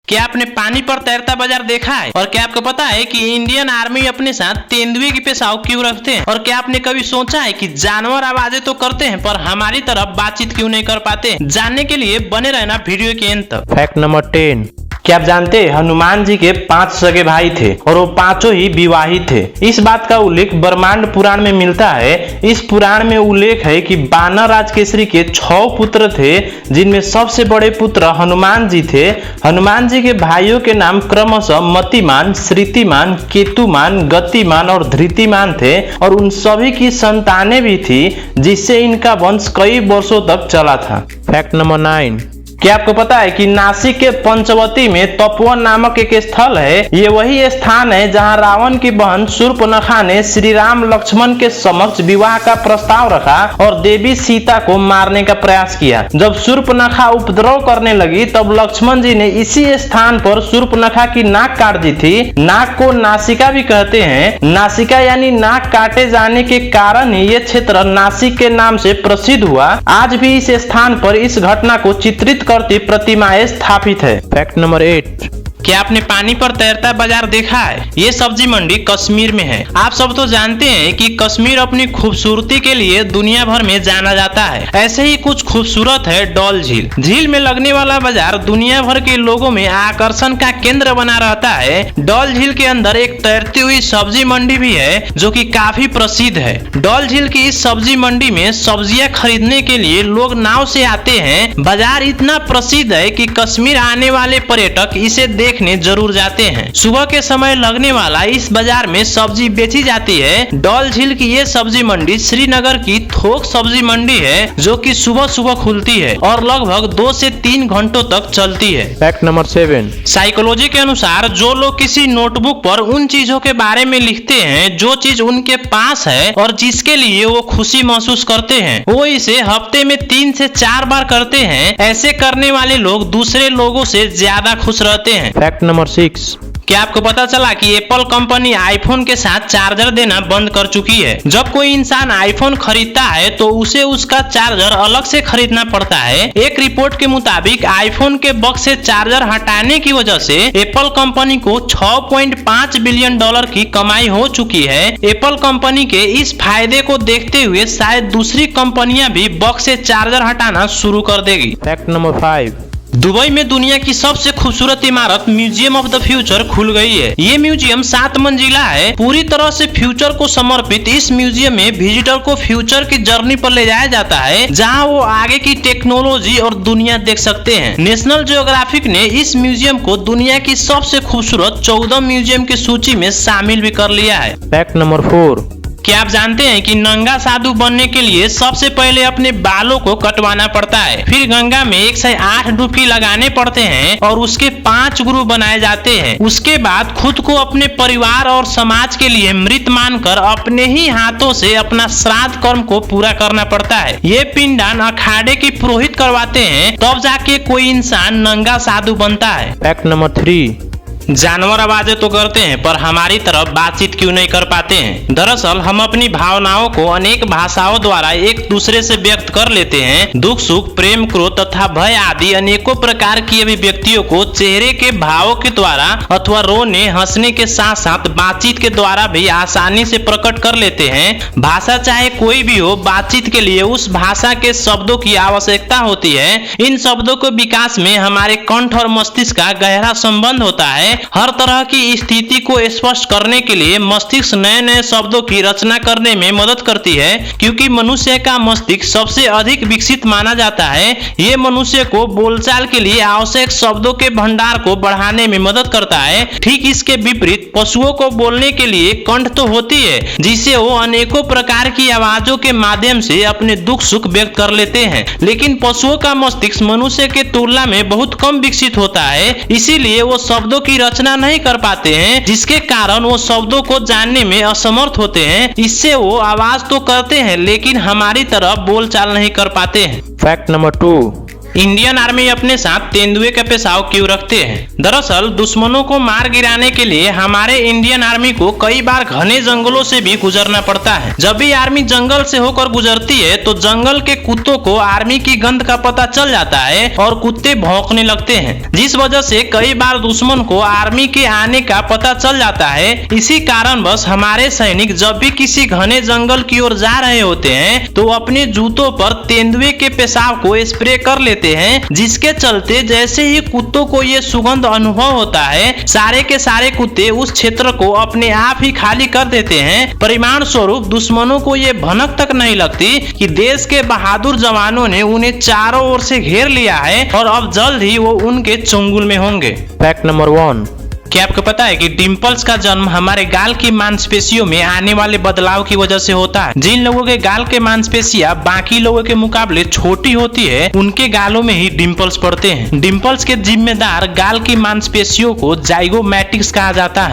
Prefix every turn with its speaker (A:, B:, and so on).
A: क्या आपने पानी पर तैरता बाजार देखा है? और क्या आपको पता है कि इंडियन आर्मी अपने साथ तेंदुए की पेशाव क्यों रखते हैं? और क्या आपने कभी सोचा है कि जानवर आवाजें तो करते हैं पर हमारी तरफ बातचीत क्यों नहीं कर पाते? जानने के लिए बने रहना वीडियो के अंत तक।
B: Fact number 10। क्या आप जानते हैं हनुमान जी के 5 सगे भाई थे और वो पांचों ही विवाहित थे। इस बात का उल्लेख ब्रह्मांड पुराण में मिलता है। इस पुराण में उल्लेख है कि वानर राज केसरी के 6 पुत्र थे, जिनमें सबसे बड़े पुत्र हनुमान जी थे। हनुमान जी के भाइयों के नाम क्रमशः मतिमान, श्रुतिमान, केतुमान, गतिमान और धृतिमान थे और उन सभी की संतानें भी थी, जिससे इनका वंश कई वर्षों तक चला था। Fact number 9। क्या आपको पता है कि नासिक के पंचवटी में तपोवन नामक एक स्थल है? ये वही स्थान है जहां रावण की बहन शूर्पणखा ने श्री राम लक्ष्मण के समक्ष विवाह का प्रस्ताव रखा और देवी सीता को मारने का प्रयास किया। जब शूर्पणखा उपद्रव करने लगी तब लक्ष्मण जी ने इसी स्थान पर शूर्पणखा की नाक काट दी थी। नाक को नासिका भी कहते हैं। नासिका यानी नाक काटे जाने के कारण ही ये क्षेत्र नासिक के नाम से प्रसिद्ध हुआ। आज भी इस स्थान पर इस घटना को चित्रित करती प्रतिमाएं स्थापित है। Fact number 8।
A: क्या आपने पानी पर तैरता बाजार देखा है? ये सब्जी मंडी कश्मीर में है। आप सब तो जानते हैं कि कश्मीर अपनी खूबसूरती के लिए दुनिया भर में जाना जाता है। ऐसे ही कुछ खूबसूरत है डल झील। झील में लगने वाला बाजार दुनिया भर के लोगों में आकर्षण का केंद्र बना रहता है। डल झील के अंदर एक तैरती हुई सब्जी मंडी भी है जो कि काफी प्रसिद्ध है। डल झील की इस सब्जी मंडी में सब्जियां खरीदने के लिए लोग नाव से आते हैं। बाजार इतना प्रसिद्ध है कि कश्मीर आने वाले पर्यटक इसे देखने जरूर जाते हैं। सुबह के समय लगने वाला इस बाजार में सब्जी बेची जाती है। डल झील की ये सब्जी मंडी श्रीनगर की थोक सब्जी मंडी है जो कि सुबह सुबह खुलती है और लगभग 2 से 3 घंटों तक चलती है।
B: Fact number 7।
A: साइकोलॉजी के अनुसार जो लोग किसी नोटबुक पर उन चीजों के बारे में लिखते हैं जो चीज उनके पास है और जिसके लिए वो खुशी महसूस करते हैं, वो इसे हफ्ते में 3 से 4 बार करते हैं। ऐसे करने वाले लोग दूसरे लोगों से ज्यादा खुश रहते हैं।
B: Fact number 6।
A: क्या आपको पता चला कि एप्पल कंपनी आईफोन के साथ चार्जर देना बंद कर चुकी है? जब कोई इंसान आईफोन खरीदता है तो उसे उसका चार्जर अलग से खरीदना पड़ता है। एक रिपोर्ट के मुताबिक आईफोन के बक्स से चार्जर हटाने की वजह से एप्पल कंपनी को $6.5 बिलियन की कमाई हो चुकी है। एप्पल कंपनी के इस फायदे को देखते हुए शायद दूसरी कंपनियां भी बक्स से चार्जर हटाना शुरू कर देगी।
B: Fact number 5।
A: दुबई में दुनिया की सबसे खूबसूरत इमारत म्यूजियम ऑफ द फ्यूचर खुल गई है। ये म्यूजियम 7 मंजिला है। पूरी तरह से फ्यूचर को समर्पित इस म्यूजियम में विजिटर को फ्यूचर की जर्नी पर ले जाया जाता है, जहां वो आगे की टेक्नोलॉजी और दुनिया देख सकते हैं। नेशनल जियोग्राफिक ने इस म्यूजियम को दुनिया की सबसे खूबसूरत 14 म्यूजियम की सूची में शामिल भी कर लिया है।
B: Fact number 4।
A: क्या आप जानते हैं कि नंगा साधु बनने के लिए सबसे पहले अपने बालों को कटवाना पड़ता है, फिर गंगा में 108 डुबकी लगाने पड़ते हैं और उसके 5 गुरु बनाए जाते हैं। उसके बाद खुद को अपने परिवार और समाज के लिए मृत मानकर अपने ही हाथों से अपना श्राद्ध कर्म को पूरा करना पड़ता है। ये पिंडदान अखाड़े की पुरोहित करवाते हैं, तब जाके कोई इंसान नंगा साधु बनता है।
B: Fact number 3।
A: जानवर आवाजें तो करते हैं पर हमारी तरफ बातचीत क्यों नहीं कर पाते हैं? दरअसल हम अपनी भावनाओं को अनेक भाषाओं द्वारा एक दूसरे से व्यक्त कर लेते हैं। दुख, सुख, प्रेम, क्रोध तथा भय आदि अनेकों प्रकार की अभिव्यक्तियों को चेहरे के भावों के द्वारा अथवा रोने, हंसने के साथ साथ बातचीत के द्वारा भी आसानी से प्रकट कर लेते हैं। भाषा चाहे कोई भी हो, बातचीत के लिए उस भाषा के शब्दों की आवश्यकता होती है। इन शब्दों के विकास में हमारे कंठ और मस्तिष्क का गहरा संबंध होता है। हर तरह की स्थिति को स्पष्ट करने के लिए मस्तिष्क नए नए शब्दों की रचना करने में मदद करती है, क्योंकि मनुष्य का मस्तिष्क सबसे अधिक विकसित माना जाता है। ये मनुष्य को बोलचाल के लिए आवश्यक शब्दों के भंडार को बढ़ाने में मदद करता है। ठीक इसके विपरीत पशुओं को बोलने के लिए कंठ तो होती है, जिससे वो अनेकों प्रकार की आवाजों के माध्यम से अपने दुख सुख व्यक्त कर लेते हैं। लेकिन पशुओं का मस्तिष्क मनुष्य के तुलना में बहुत कम विकसित होता है, इसीलिए वो शब्दों की रचना नहीं कर पाते हैं, जिसके कारण वो शब्दों को जानने में असमर्थ होते हैं। इससे वो आवाज तो करते हैं लेकिन हमारी तरह बोलचाल नहीं कर पाते हैं।
B: Fact number 2।
A: इंडियन आर्मी अपने साथ तेंदुए का पेशाव क्यों रखते हैं? दरअसल दुश्मनों को मार गिराने के लिए हमारे इंडियन आर्मी को कई बार घने जंगलों से भी गुजरना पड़ता है। जब भी आर्मी जंगल से होकर गुजरती है तो जंगल के कुत्तों को आर्मी की गंध का पता चल जाता है और कुत्ते भौंकने लगते हैं, जिस वजह से कई बार दुश्मन को आर्मी के आने का पता चल जाता है। इसी कारणवश हमारे सैनिक जब भी किसी घने जंगल की ओर जा रहे होते हैं तो अपने जूतों पर तेंदुए के पेशाब को स्प्रे कर लेते हैं, जिसके चलते जैसे ही कुत्तों को ये सुगंध अनुभव होता है सारे के सारे कुत्ते उस क्षेत्र को अपने आप ही खाली कर देते हैं। परिणाम स्वरूप दुश्मनों को ये भनक तक नहीं लगती कि देश के बहादुर जवानों ने उन्हें चारों ओर से घेर लिया है और अब जल्द ही वो उनके चंगुल में होंगे।
B: फैक्ट नंबर 1,
A: क्या आपको पता है कि डिंपल्स का जन्म हमारे गाल की मांसपेशियों में आने वाले बदलाव की वजह से होता है। जिन लोगों के गाल के मांसपेशियां बाकी लोगों के मुकाबले छोटी होती है उनके गालों में ही डिंपल्स पड़ते हैं। डिंपल्स के जिम्मेदार गाल की मांसपेशियों को जाइगोमैटिक्स कहा जाता है।